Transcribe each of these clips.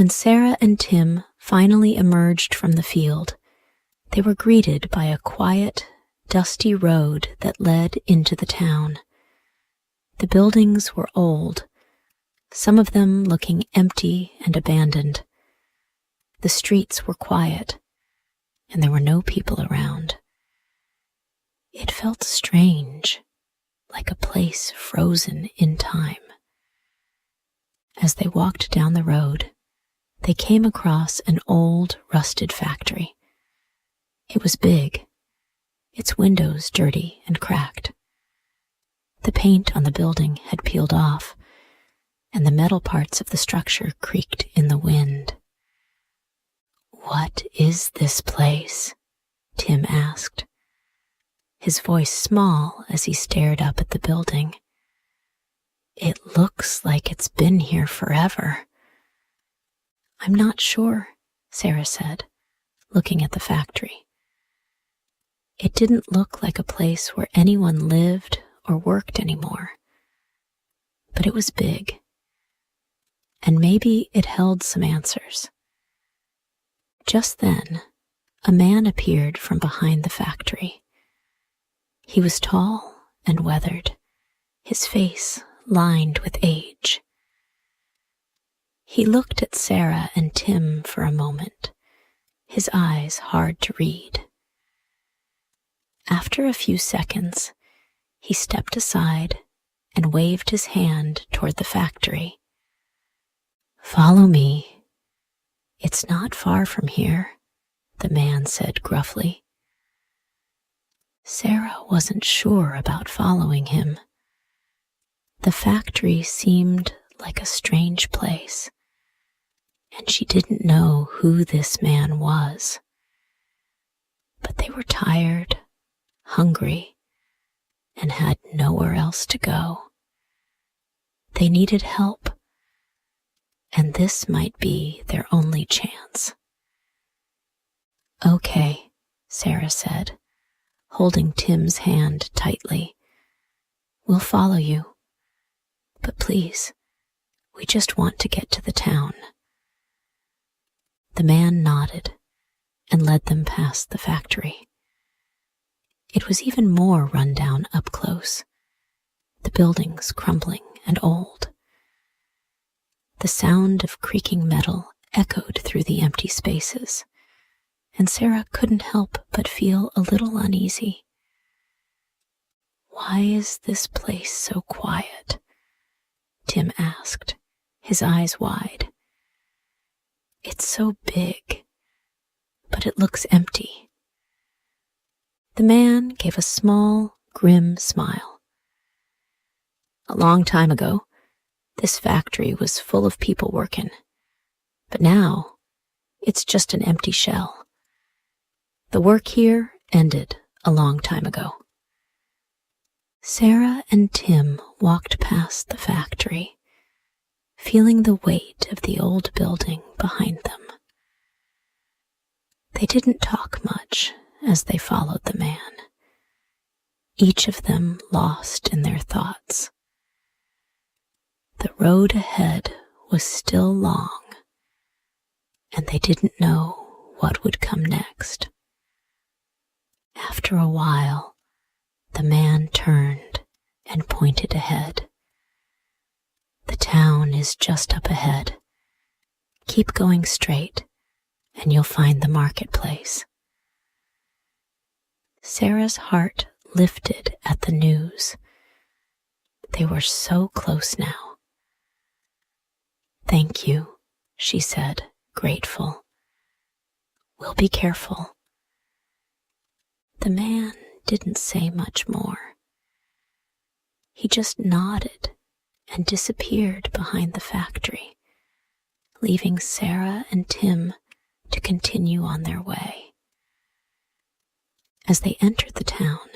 When Sara and Tim finally emerged from the field, they were greeted by a quiet, dusty road that led into the town. The buildings were old, some of them looking empty and abandoned. The streets were quiet, and there were no people around. It felt strange, like a place frozen in time. As they walked down the road, they came across an old, rusted factory. It was big, its windows dirty and cracked. The paint on the building had peeled off, and the metal parts of the structure creaked in the wind. "What is this place?" Tim asked, his voice small as he stared up at the building. "It looks like it's been here forever." "I'm not sure," Sara said, looking at the factory. It didn't look like a place where anyone lived or worked anymore. But it was big, and maybe it held some answers. Just then, a man appeared from behind the factory. He was tall and weathered, his face lined with age. He looked at Sara and Tim for a moment, his eyes hard to read. After a few seconds, he stepped aside and waved his hand toward the factory. "Follow me. It's not far from here," the man said gruffly. Sara wasn't sure about following him. The factory seemed like a strange place, and she didn't know who this man was. But they were tired, hungry, and had nowhere else to go. They needed help, and this might be their only chance. "Okay," Sara said, holding Tim's hand tightly. "We'll follow you. But please, we just want to get to the town." The man nodded and led them past the factory. It was even more run down up close, the buildings crumbling and old. The sound of creaking metal echoed through the empty spaces, and Sara couldn't help but feel a little uneasy. "Why is this place so quiet?" Tim asked, his eyes wide. "It's so big, but it looks empty." The man gave a small, grim smile. "A long time ago, this factory was full of people working, but now it's just an empty shell. The work here ended a long time ago." Sara and Tim walked past the factory, feeling the weight of the old building behind them. They didn't talk much as they followed the man, each of them lost in their thoughts. The road ahead was still long, and they didn't know what would come next. After a while, the man turned and pointed ahead. "The town is just up ahead. Keep going straight, and you'll find the marketplace." Sara's heart lifted at the news. They were so close now. "Thank you," she said, grateful. "We'll be careful." The man didn't say much more. He just nodded and disappeared behind the factory, leaving Sara and Tim to continue on their way. As they entered the town,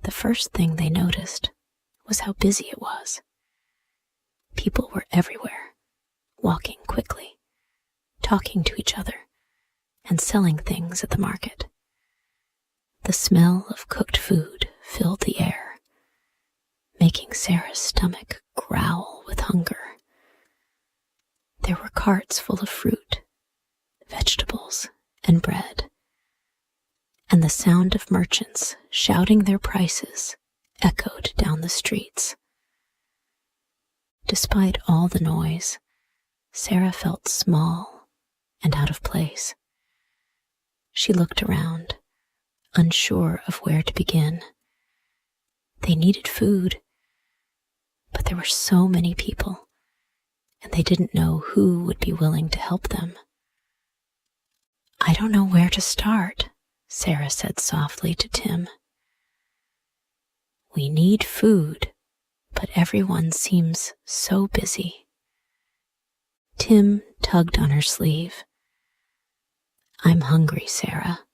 the first thing they noticed was how busy it was. People were everywhere, walking quickly, talking to each other, and selling things at the market. The smell of cooked food filled the air, making Sara's stomach growl with hunger. There were carts full of fruit, vegetables, and bread, and the sound of merchants shouting their prices echoed down the streets. Despite all the noise, Sara felt small and out of place. She looked around, unsure of where to begin. They needed food, but there were so many people, and they didn't know who would be willing to help them. "I don't know where to start," Sara said softly to Tim. "We need food, but everyone seems so busy." Tim tugged on her sleeve. "I'm hungry, Sara,"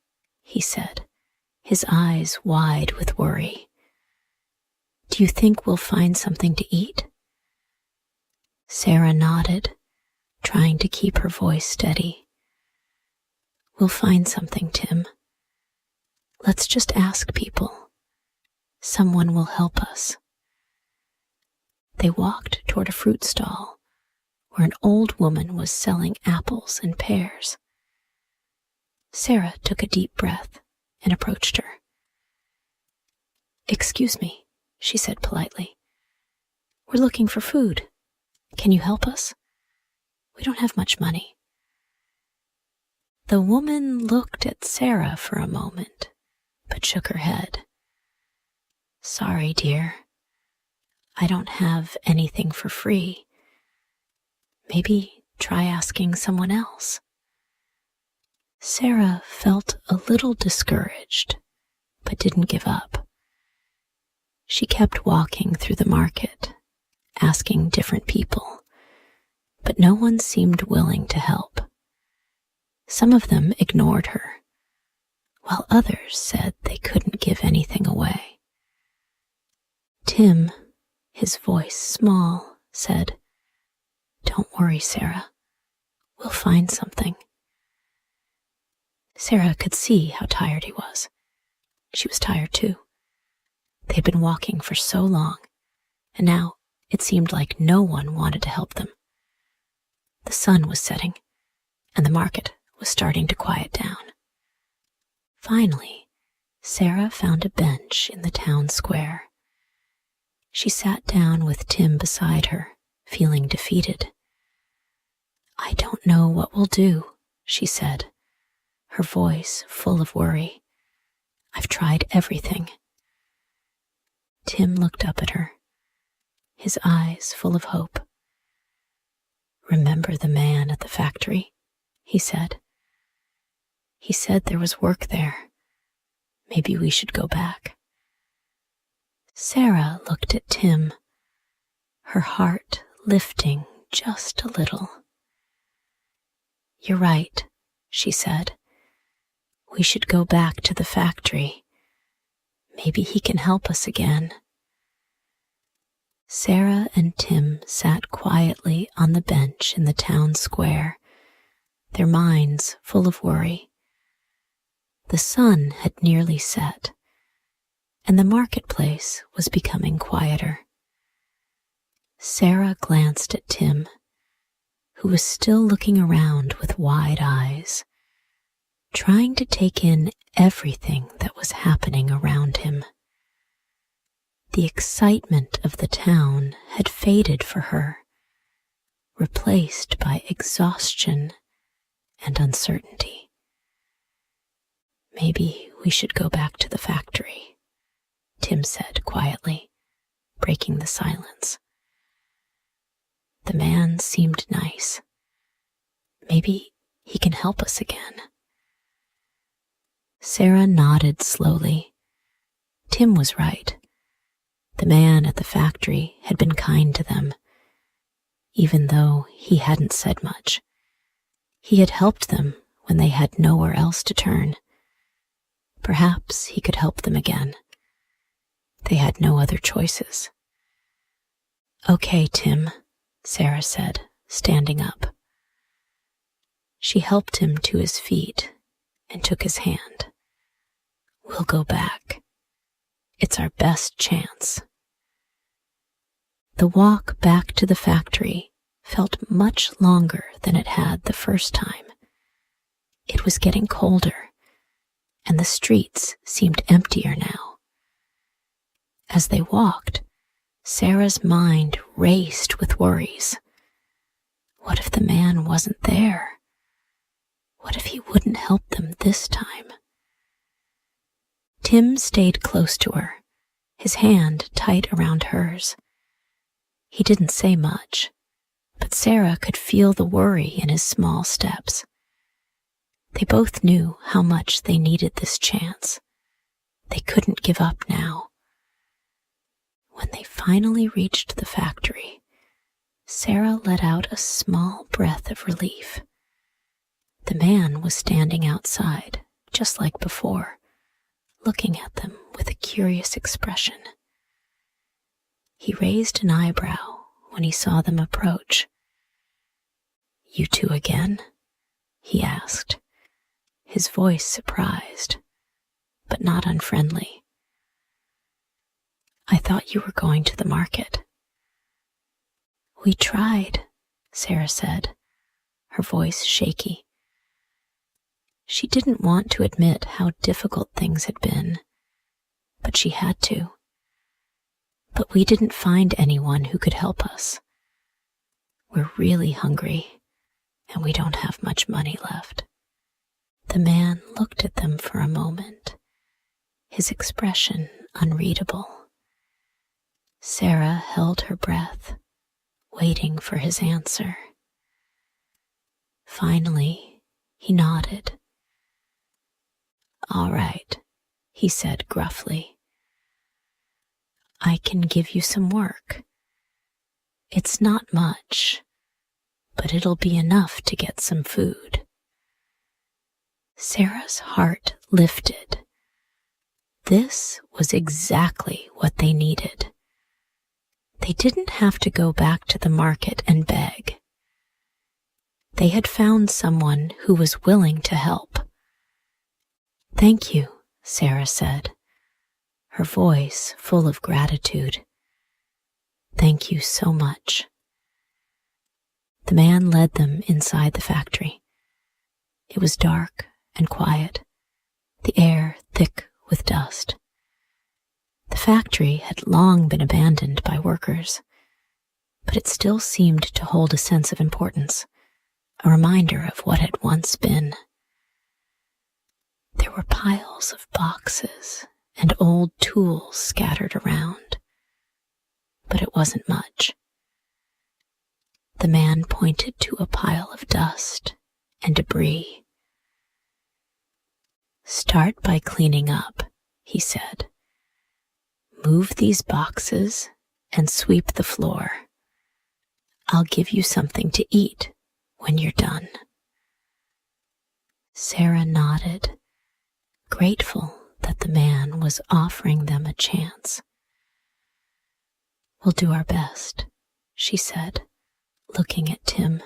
he said, his eyes wide with worry. "Do you think we'll find something to eat?" Sara nodded, trying to keep her voice steady. "We'll find something, Tim. Let's just ask people. Someone will help us." They walked toward a fruit stall where an old woman was selling apples and pears. Sara took a deep breath and approached her. "Excuse me," she said politely. "We're looking for food. Can you help us? We don't have much money." The woman looked at Sara for a moment, but shook her head. "Sorry, dear. I don't have anything for free. Maybe try asking someone else." Sara felt a little discouraged, but didn't give up. She kept walking through the market, asking different people, but no one seemed willing to help. Some of them ignored her, while others said they couldn't give anything away. Tim, his voice small, said, "Don't worry, Sara. We'll find something." Sara could see how tired he was. She was tired too. They had been walking for so long, and now it seemed like no one wanted to help them. The sun was setting, and the market was starting to quiet down. Finally, Sara found a bench in the town square. She sat down with Tim beside her, feeling defeated. "I don't know what we'll do," she said, her voice full of worry. "I've tried everything." Tim looked up at her, his eyes full of hope. "Remember the man at the factory?" he said. "He said there was work there. Maybe we should go back." Sara looked at Tim, her heart lifting just a little. "You're right," she said. "We should go back to the factory. Maybe he can help us again." Sara and Tim sat quietly on the bench in the town square, their minds full of worry. The sun had nearly set, and the marketplace was becoming quieter. Sara glanced at Tim, who was still looking around with wide eyes, trying to take in everything that was happening around him. The excitement of the town had faded for her, replaced by exhaustion and uncertainty. "Maybe we should go back to the factory," Tim said quietly, breaking the silence. "The man seemed nice. Maybe he can help us again." Sara nodded slowly. Tim was right. The man at the factory had been kind to them, even though he hadn't said much. He had helped them when they had nowhere else to turn. Perhaps he could help them again. They had no other choices. "Okay, Tim," Sara said, standing up. She helped him to his feet and took his hand. "We'll go back. It's our best chance." The walk back to the factory felt much longer than it had the first time. It was getting colder, and the streets seemed emptier now. As they walked, Sarah's mind raced with worries. What if the man wasn't there? What if he wouldn't help them this time? Tim stayed close to her, his hand tight around hers. He didn't say much, but Sarah could feel the worry in his small steps. They both knew how much they needed this chance. They couldn't give up now. When they finally reached the factory, Sarah let out a small breath of relief. The man was standing outside, just like before, looking at them with a curious expression. He raised an eyebrow when he saw them approach. "You two again?" he asked, his voice surprised, but not unfriendly. "I thought you were going to the market." "We tried," Sarah said, her voice shaky. She didn't want to admit how difficult things had been, but she had to. "But we didn't find anyone who could help us. We're really hungry, and we don't have much money left." The man looked at them for a moment, his expression unreadable. Sarah held her breath, waiting for his answer. Finally, he nodded. "All right," he said gruffly. "I can give you some work. It's not much, but it'll be enough to get some food." Sarah's heart lifted. This was exactly what they needed. They didn't have to go back to the market and beg. They had found someone who was willing to help. "Thank you," Sarah said, her voice full of gratitude. "Thank you so much." The man led them inside the factory. It was dark and quiet, the air thick with dust. The factory had long been abandoned by workers, but it still seemed to hold a sense of importance, a reminder of what had once been. There were piles of boxes and old tools scattered around, but it wasn't much. The man pointed to a pile of dust and debris. "Start by cleaning up," he said. "Move these boxes and sweep the floor. I'll give you something to eat when you're done." Sarah nodded, grateful that the man was offering them a chance. "We'll do our best," she said, looking at Tim.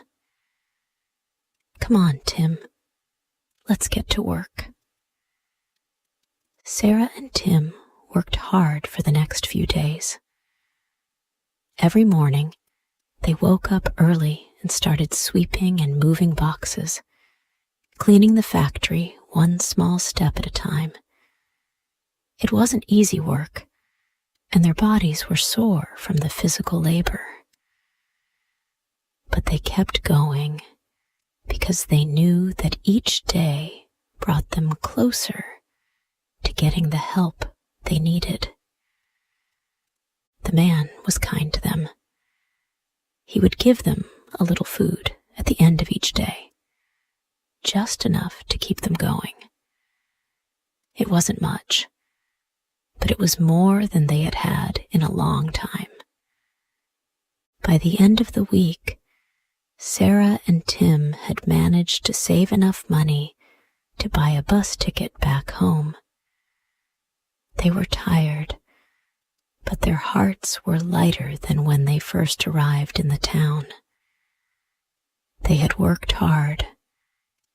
"Come on, Tim. Let's get to work." Sarah and Tim worked hard for the next few days. Every morning, they woke up early and started sweeping and moving boxes, cleaning the factory one small step at a time. It wasn't easy work, and their bodies were sore from the physical labor. But they kept going because they knew that each day brought them closer to getting the help they needed. The man was kind to them. He would give them a little food at the end of each day, just enough to keep them going. It wasn't much, but it was more than they had had in a long time. By the end of the week, Sarah and Tim had managed to save enough money to buy a bus ticket back home. They were tired, but their hearts were lighter than when they first arrived in the town. They had worked hard,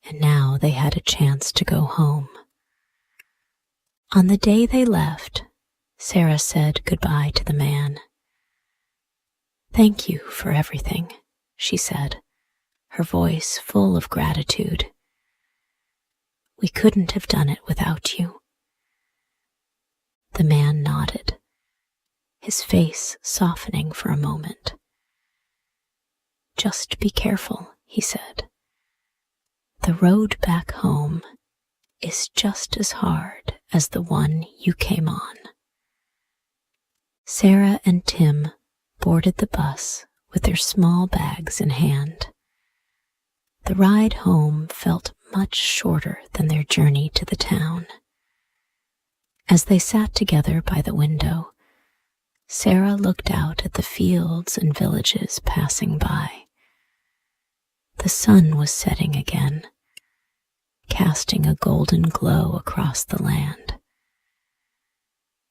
and now they had a chance to go home. On the day they left, Sarah said goodbye to the man. "Thank you for everything," she said, her voice full of gratitude. We couldn't have done it without you. The man nodded, his face softening for a moment. Just be careful, he said. The road back home is just as hard as the one you came on. Sara and Tim boarded the bus with their small bags in hand. The ride home felt much shorter than their journey to the town. As they sat together by the window, Sara looked out at the fields and villages passing by. The sun was setting again, casting a golden glow across the land.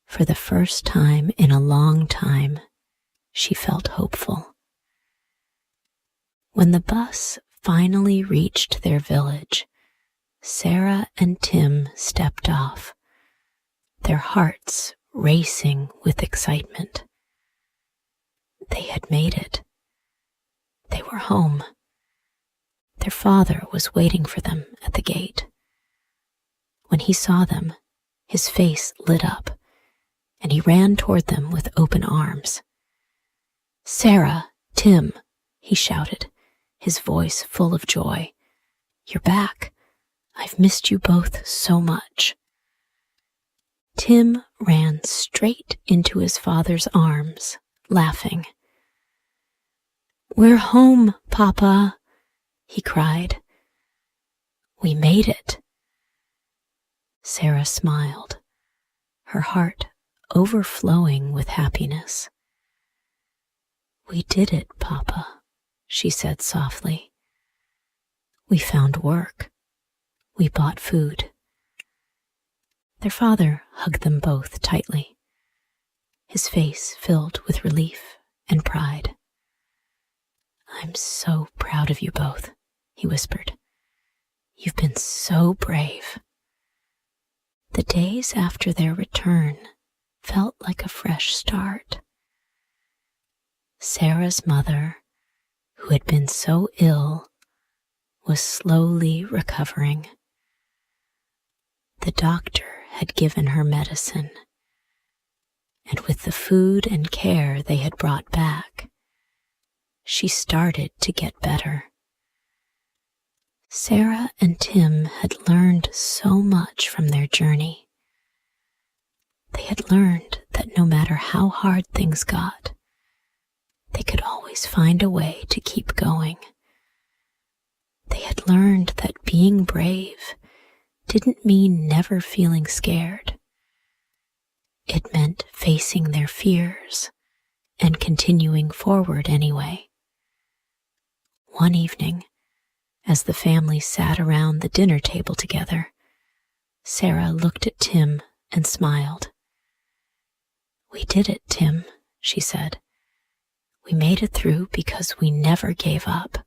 For the first time in a long time, she felt hopeful. When the bus finally reached their village, Sara and Tim stepped off, their hearts racing with excitement. They had made it. They were home. Their father was waiting for them at the gate. When he saw them, his face lit up, and he ran toward them with open arms. Sara, Tim, he shouted, his voice full of joy. You're back. I've missed you both so much. Tim ran straight into his father's arms, laughing. We're home, Papa, he cried. We made it. Sara smiled, her heart overflowing with happiness. We did it, Papa, she said softly. We found work. We bought food. Their father hugged them both tightly, his face filled with relief and pride. I'm so proud of you both, he whispered. You've been so brave. The days after their return felt like a fresh start. Sara's mother, who had been so ill, was slowly recovering. The doctor had given her medicine, and with the food and care they had brought back, she started to get better. Sara and Tim had learned so much from their journey. They had learned that no matter how hard things got, they could always find a way to keep going. They had learned that being brave didn't mean never feeling scared. It meant facing their fears and continuing forward anyway. One evening, as the family sat around the dinner table together, Sara looked at Tim and smiled. We did it, Tim, she said. We made it through because we never gave up.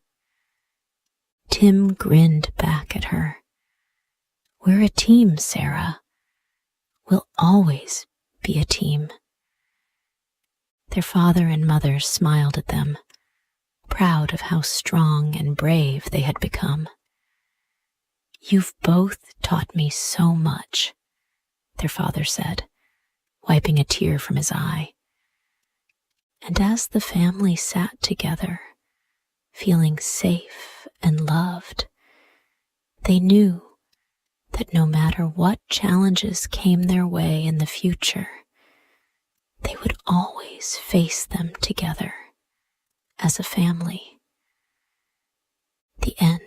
Tim grinned back at her. We're a team, Sara. We'll always be a team. Their father and mother smiled at them, proud of how strong and brave they had become. You've both taught me so much, their father said, wiping a tear from his eye. And as the family sat together, feeling safe and loved, they knew that no matter what challenges came their way in the future, they would always face them together as a family. The end.